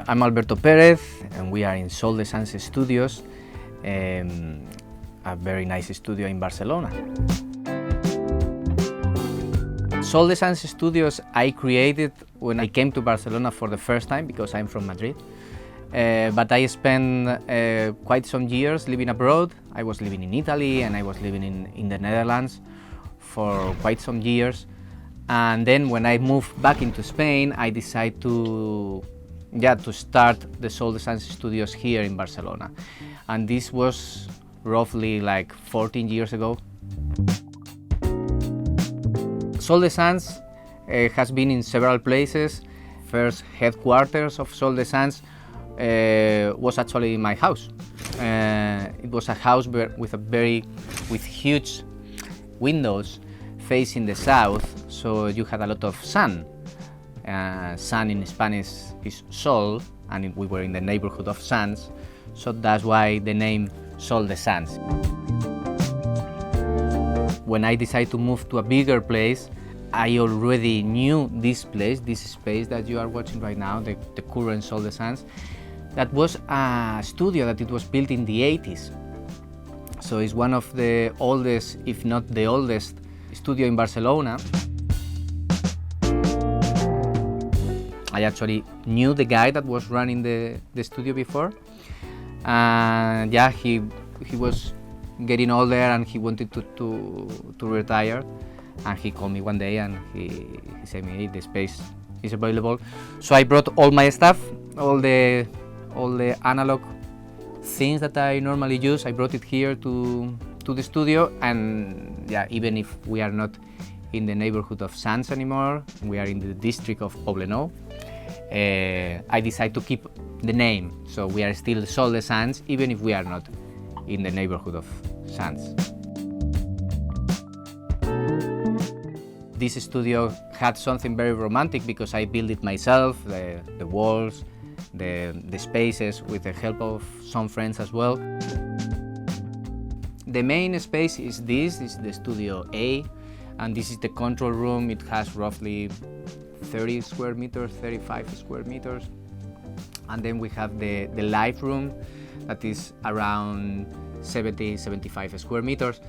I'm Alberto Perez, and we are in Sol De Sants studios, a very nice studio in Barcelona. Sol De Sants studios I created when I came to Barcelona for the first time, because I'm from Madrid. But I spent quite some years living abroad. I was living in Italy and I was living in the Netherlands for quite some years. And then when I moved back into Spain, I decided to start the Sol De Sants studios here in Barcelona. And this was roughly like 14 years ago. Sol De Sants has been in several places. First headquarters of Sol De Sants was actually my house. It was a house with huge windows facing the south, so you had a lot of sun. Sun in Spanish is sol, and we were in the neighborhood of Sants, so that's why the name Sol De Sants. When I decided to move to a bigger place, I already knew this place, this space that you are watching right now, the current Sol De Sants. That was a studio that it was built in the 80s. So it's one of the oldest, if not the oldest, studio in Barcelona. I actually knew the guy that was running the studio before. And yeah, he was getting older and he wanted to retire. And he called me one day and he said me, hey, the space is available. So I brought all my stuff, all the analog things that I normally use. I brought it here to the studio, and yeah, even if we are not in the neighborhood of Sants anymore, we are in the district of Poblenou, I decided to keep the name. So we are still Sol De Sants, even if we are not in the neighborhood of Sants. This studio had something very romantic because I built it myself, the walls, the spaces, with the help of some friends as well. The main space is the Studio A, and this is the control room. It has roughly 30 square meters, 35 square meters. And then we have the live room that is around 70, 75 square meters.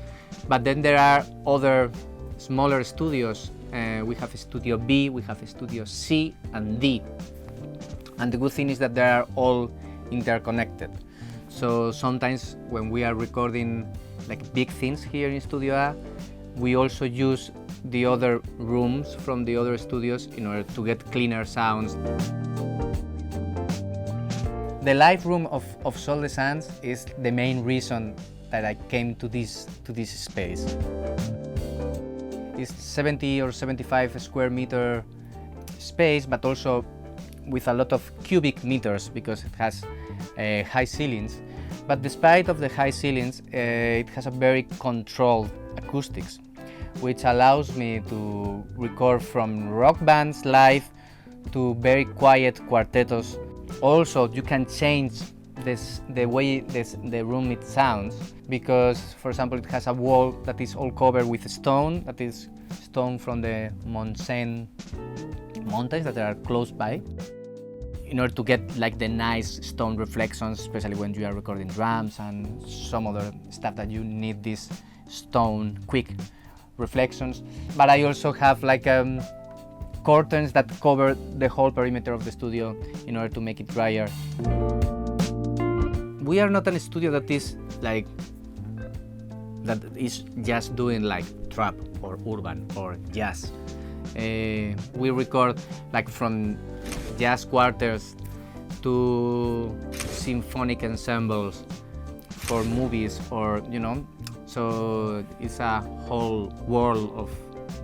But then there are other smaller studios. We have a Studio B, we have a Studio C and D. And the good thing is that they are all interconnected. So sometimes when we are recording like big things here in Studio A, we also use the other rooms from the other studios in order to get cleaner sounds. The live room of Sol De Sants is the main reason that I came to this space. It's 70 or 75 square meter space, but also with a lot of cubic meters because it has high ceilings. But despite of the high ceilings, it has a very controlled acoustics, which allows me to record from rock bands live to very quiet quartetos. Also, you can change the way the room it sounds, because, for example, it has a wall that is all covered with stone, that is stone from the Montseny mountains that are close by, in order to get like the nice stone reflections, especially when you are recording drums and some other stuff that you need these stone quick reflections. But I also have like curtains that cover the whole perimeter of the studio in order to make it drier. We are not a studio that is just doing like trap or urban or jazz. We record like from jazz quarters to symphonic ensembles for movies, or so it's a whole world of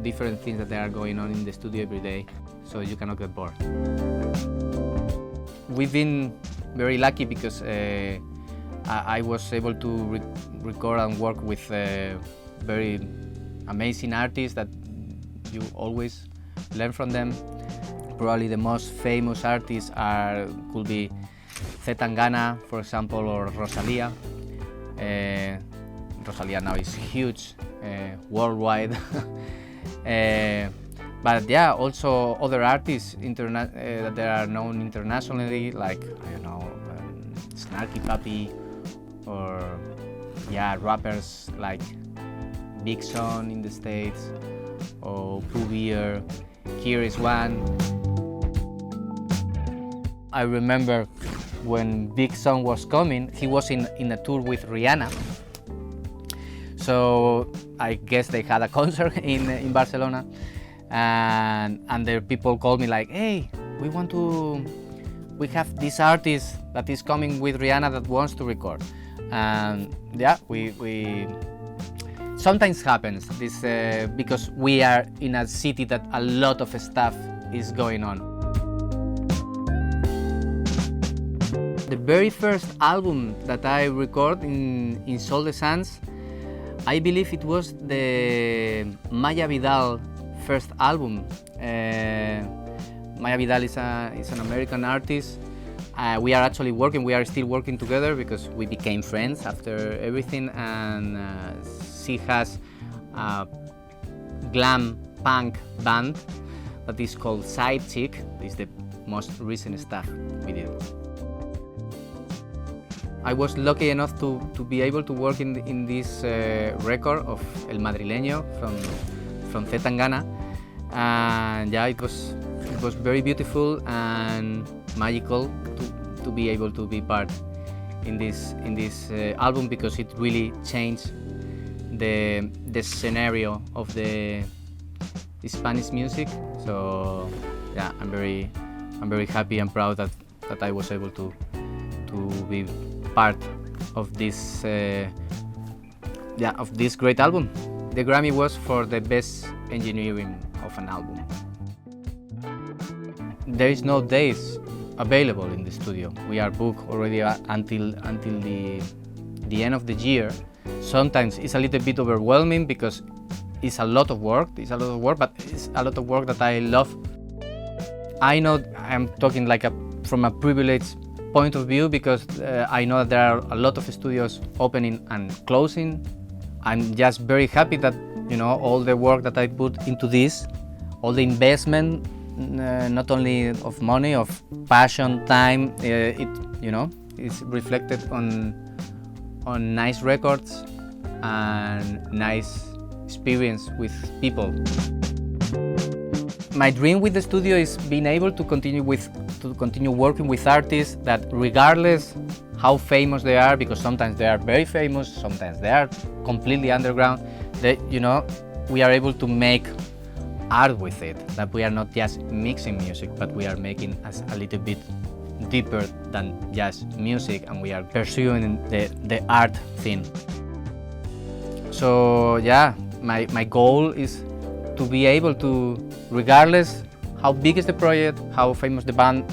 different things that are going on in the studio every day, so you cannot get bored. We've been very lucky because I was able to record and work with very amazing artists that you always learn from them. Probably the most famous artists could be Tangana, for example, or Rosalia. Rosalia now is huge worldwide. But yeah, also other artists that are known internationally, like, I don't know, Snarky Puppy, or yeah, rappers like Big Son in the States, or Pooh Beer, KRS-One. I remember when Big Son was coming, he was in a tour with Rihanna. So I guess they had a concert in Barcelona, and the people called me like, hey, we have this artist that is coming with Rihanna that wants to record. And yeah, we sometimes happens this because we are in a city that a lot of stuff is going on. The very first album that I recorded in Sol De Sants, I believe it was the Maya Vidal first album. Maya Vidal is an American artist. We are still working together because we became friends after everything, and she has a glam punk band that is called Side Chick. This is the most recent stuff we did. I was lucky enough to be able to work in this record of El Madrileño from Tangana, and yeah, it was very beautiful and magical to be able to be part in this album, because it really changed the scenario of the Spanish music. So yeah, I'm very happy and proud that I was able to be part of this great album. The Grammy was for the best engineering of an album. There is no days available in the studio. We are booked already until the end of the year. Sometimes it's a little bit overwhelming because it's a lot of work. But it's a lot of work that I love. I know I'm talking like from a privileged point of view, because I know that there are a lot of studios opening and closing. I'm just very happy that, you know, all the work that I put into this, all the investment, not only of money, of passion, time, it's reflected on nice records and nice experience with people. My dream with the studio is being able to continue working with artists that, regardless how famous they are, because sometimes they are very famous, sometimes they are completely underground, we are able to make art with it, that we are not just mixing music, but we are making us a little bit deeper than just music, and we are pursuing the art thing. So yeah, my goal is to be able to, regardless how big is the project, how famous the band,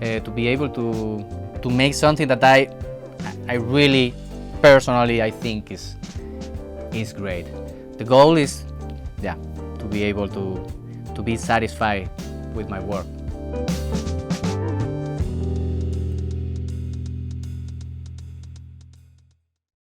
to be able to make something that I really personally I think is great. The goal is, yeah, to be able to be satisfied with my work.